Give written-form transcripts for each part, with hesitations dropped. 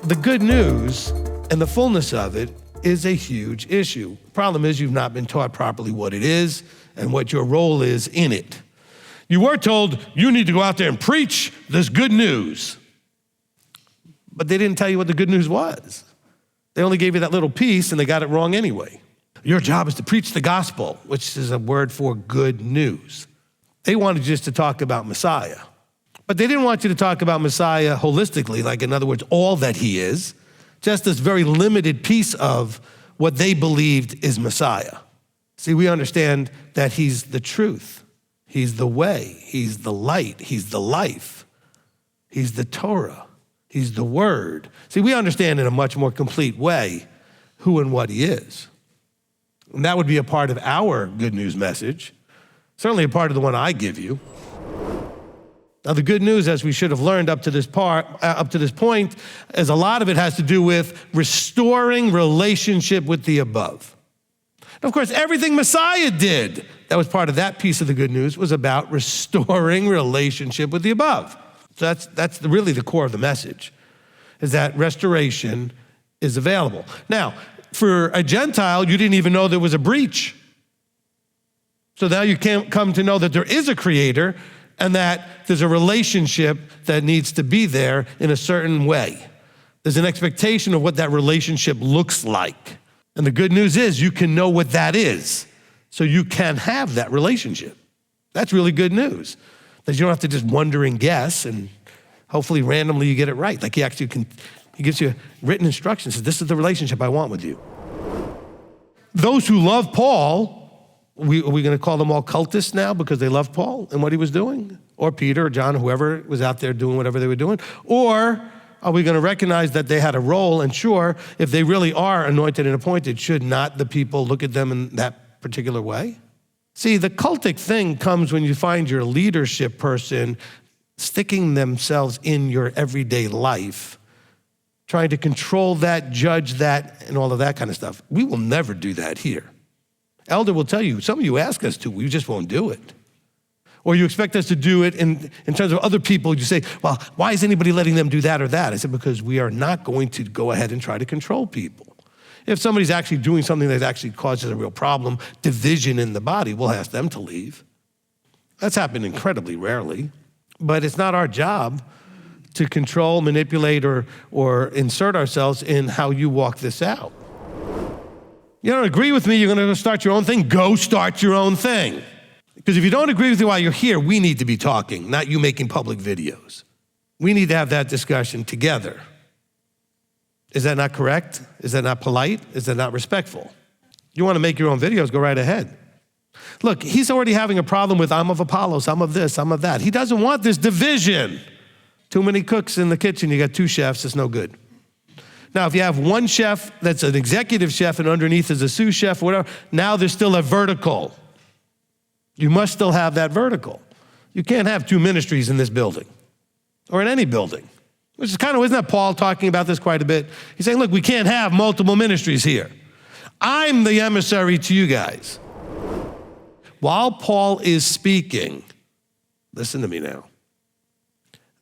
The good news and the fullness of it is a huge issue. Problem is you've not been taught properly what it is and what your role is in it. You were told you need to go out there and preach this good news. But they didn't tell you what the good news was. They only gave you that little piece and they got it wrong anyway. Your job is to preach the gospel, which is a word for good news. They wanted just to talk about Messiah. But they didn't want you to talk about Messiah holistically, like in other words, all that he is, just this very limited piece of what they believed is Messiah. See, we understand that he's the truth. He's the way. He's the light. He's the life. He's the Torah. He's the word. See, we understand in a much more complete way who and what he is. And that would be a part of our good news message, certainly a part of the one I give you. Now, the good news, as we should have learned up to this point, is a lot of it has to do with restoring relationship with the above. And of course, everything Messiah did, that was part of that piece of the good news, was about restoring relationship with the above. So that's really the core of the message, is that restoration is available. Now, for a Gentile, you didn't even know there was a breach. So now you can't come to know that there is a creator and that there's a relationship that needs to be there in a certain way. There's an expectation of what that relationship looks like. And the good news is you can know what that is, so you can have that relationship. That's really good news, that you don't have to just wonder and guess, and hopefully randomly you get it right. Like he gives you written instructions, says, this is the relationship I want with you. Those who love Paul, are we going to call them all cultists now because they loved Paul and what he was doing? Or Peter or John, whoever was out there doing whatever they were doing? Or are we going to recognize that they had a role? And sure, if they really are anointed and appointed, should not the people look at them in that particular way? See, the cultic thing comes when you find your leadership person sticking themselves in your everyday life, trying to control that, judge that, and all of that kind of stuff. We will never do that here. Elder will tell you, some of you ask us to, we just won't do it. Or you expect us to do it in terms of other people. You say, well, why is anybody letting them do that or that? I said, because we are not going to go ahead and try to control people. If somebody's actually doing something that actually causes a real problem, division in the body, we'll ask them to leave. That's happened incredibly rarely, but it's not our job to control, manipulate, or insert ourselves in how you walk this out. You don't agree with me, you're going to go start your own thing? Go start your own thing. Because if you don't agree with me while you're here, we need to be talking, not you making public videos. We need to have that discussion together. Is that not correct? Is that not polite? Is that not respectful? You want to make your own videos, go right ahead. Look, he's already having a problem with I'm of Apollos, I'm of this, I'm of that. He doesn't want this division. Too many cooks in the kitchen, you got two chefs, it's no good. Now, if you have one chef that's an executive chef and underneath is a sous chef, whatever, now there's still a vertical. You must still have that vertical. You can't have two ministries in this building or in any building, which is isn't that Paul talking about this quite a bit? He's saying, look, we can't have multiple ministries here. I'm the emissary to you guys. While Paul is speaking, listen to me now,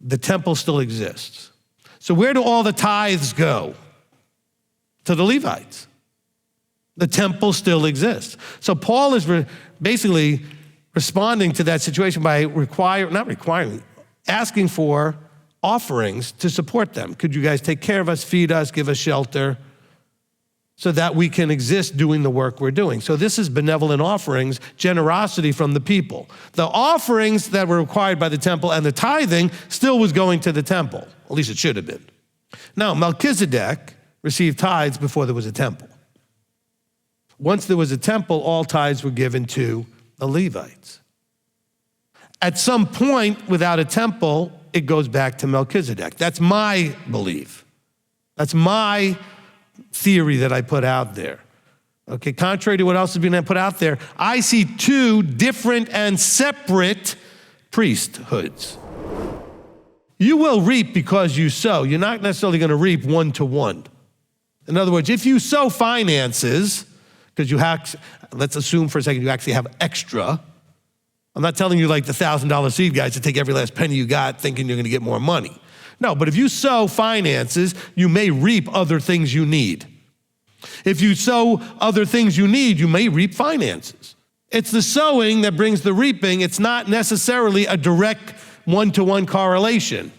the temple still exists. So where do all the tithes go? To the Levites. The temple still exists. So Paul is basically responding to that situation by asking for offerings to support them. Could you guys take care of us, feed us, give us shelter, so that we can exist doing the work we're doing? So this is benevolent offerings, generosity from the people. The offerings that were required by the temple and the tithing still was going to the temple. At least it should have been. Now, Melchizedek received tithes before there was a temple. Once there was a temple, all tithes were given to the Levites. At some point, without a temple, it goes back to Melchizedek. That's my belief. That's my theory that I put out there. Okay, contrary to what else has been put out there, I see two different and separate priesthoods. You will reap because you sow. You're not necessarily going to reap one-to-one. In other words, if you sow finances, because let's assume for a second you actually have extra. I'm not telling you like the $1,000 seed guys to take every last penny you got thinking you're going to get more money. No, but if you sow finances, you may reap other things you need. If you sow other things you need, you may reap finances. It's the sowing that brings the reaping. It's not necessarily a direct one-to-one correlation.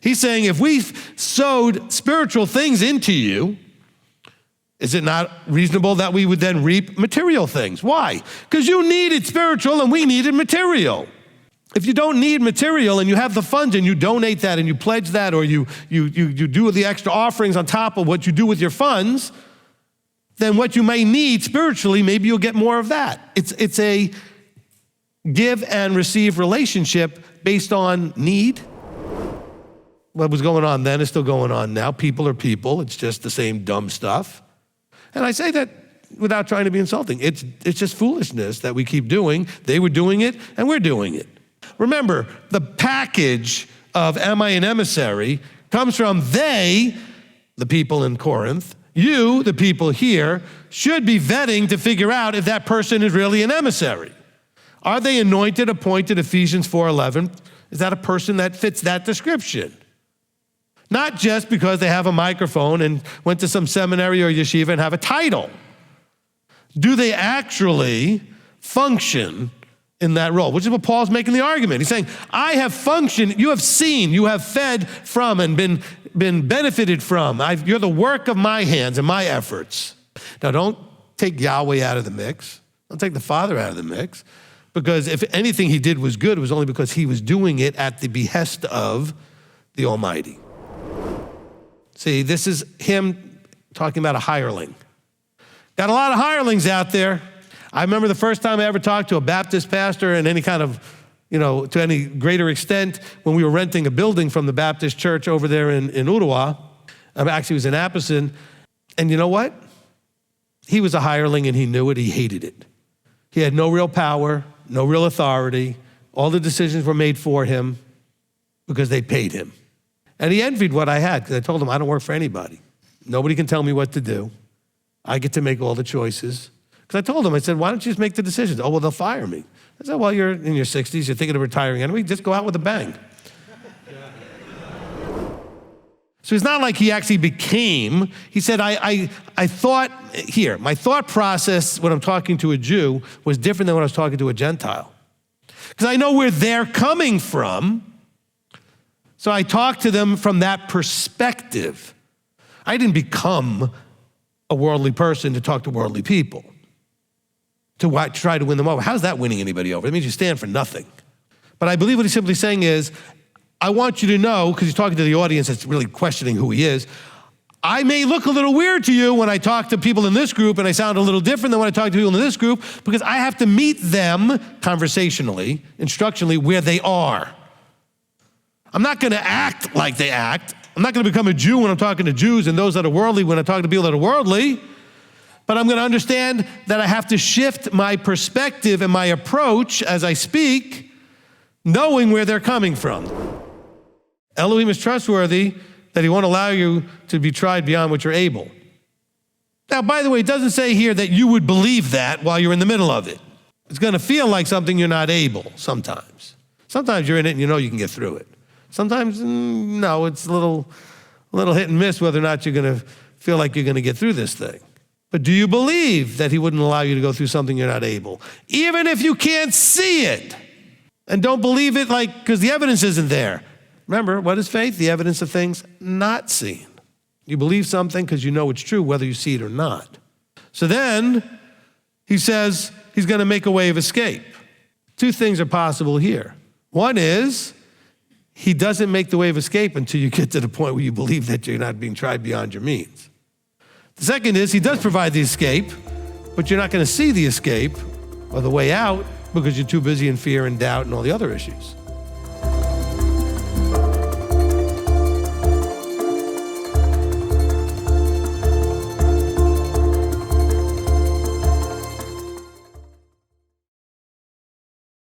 He's saying if we sowed spiritual things into you, is it not reasonable that we would then reap material things? Why? Because you needed spiritual and we needed material. If you don't need material and you have the funds and you donate that and you pledge that, or you do the extra offerings on top of what you do with your funds, then what you may need spiritually, maybe you'll get more of that. It's a give and receive relationship based on need. What was going on then is still going on now. People are people. It's just the same dumb stuff. And I say that without trying to be insulting. It's just foolishness that we keep doing. They were doing it and we're doing it. Remember, the package of am I an emissary comes from they, the people in Corinth. You, the people here, should be vetting to figure out if that person is really an emissary. Are they anointed, appointed, Ephesians 4:11? Is that a person that fits that description? Not just because they have a microphone and went to some seminary or yeshiva and have a title. Do they actually function in that role? Which is what Paul's making the argument. He's saying, I have functioned, you have seen, you have fed from and been benefited from. You're the work of my hands and my efforts. Now don't take Yahweh out of the mix. Don't take the Father out of the mix. Because if anything he did was good, it was only because he was doing it at the behest of the Almighty. See, this is him talking about a hireling. Got a lot of hirelings out there. I remember the first time I ever talked to a Baptist pastor in any kind of, to any greater extent, when we were renting a building from the Baptist church over there in Ottawa. Actually, it was in Appleton. And you know what? He was a hireling and he knew it. He hated it. He had no real power, no real authority. All the decisions were made for him because they paid him. And he envied what I had because I told him I don't work for anybody. Nobody can tell me what to do. I get to make all the choices. Because I told him, I said, why don't you just make the decisions? Oh, well, they'll fire me. I said, well, you're in your 60s, you're thinking of retiring anyway, just go out with a bang. So it's not like he actually became, he said, I thought, here, my thought process when I'm talking to a Jew was different than when I was talking to a Gentile. Because I know where they're coming from, so I talk to them from that perspective. I didn't become a worldly person to talk to worldly people, to try to win them over. How's that winning anybody over? It means you stand for nothing. But I believe what he's simply saying is, I want you to know, because he's talking to the audience that's really questioning who he is, I may look a little weird to you when I talk to people in this group, and I sound a little different than when I talk to people in this group, because I have to meet them conversationally, instructionally, where they are. I'm not going to act like they act. I'm not going to become a Jew when I'm talking to Jews and those that are worldly when I talk to people that are worldly. But I'm going to understand that I have to shift my perspective and my approach as I speak, knowing where they're coming from. Elohim is trustworthy that he won't allow you to be tried beyond what you're able. Now, by the way, it doesn't say here that you would believe that while you're in the middle of it. It's going to feel like something you're not able sometimes. Sometimes you're in it and you know you can get through it. Sometimes, no, it's a little hit and miss whether or not you're going to feel like you're going to get through this thing. But do you believe that he wouldn't allow you to go through something you're not able? Even if you can't see it. And don't believe it because the evidence isn't there. Remember, what is faith? The evidence of things not seen. You believe something because you know it's true, whether you see it or not. So then he says he's going to make a way of escape. Two things are possible here. One is he doesn't make the way of escape until you get to the point where you believe that you're not being tried beyond your means. The second is he does provide the escape, but you're not going to see the escape or the way out because you're too busy in fear and doubt and all the other issues.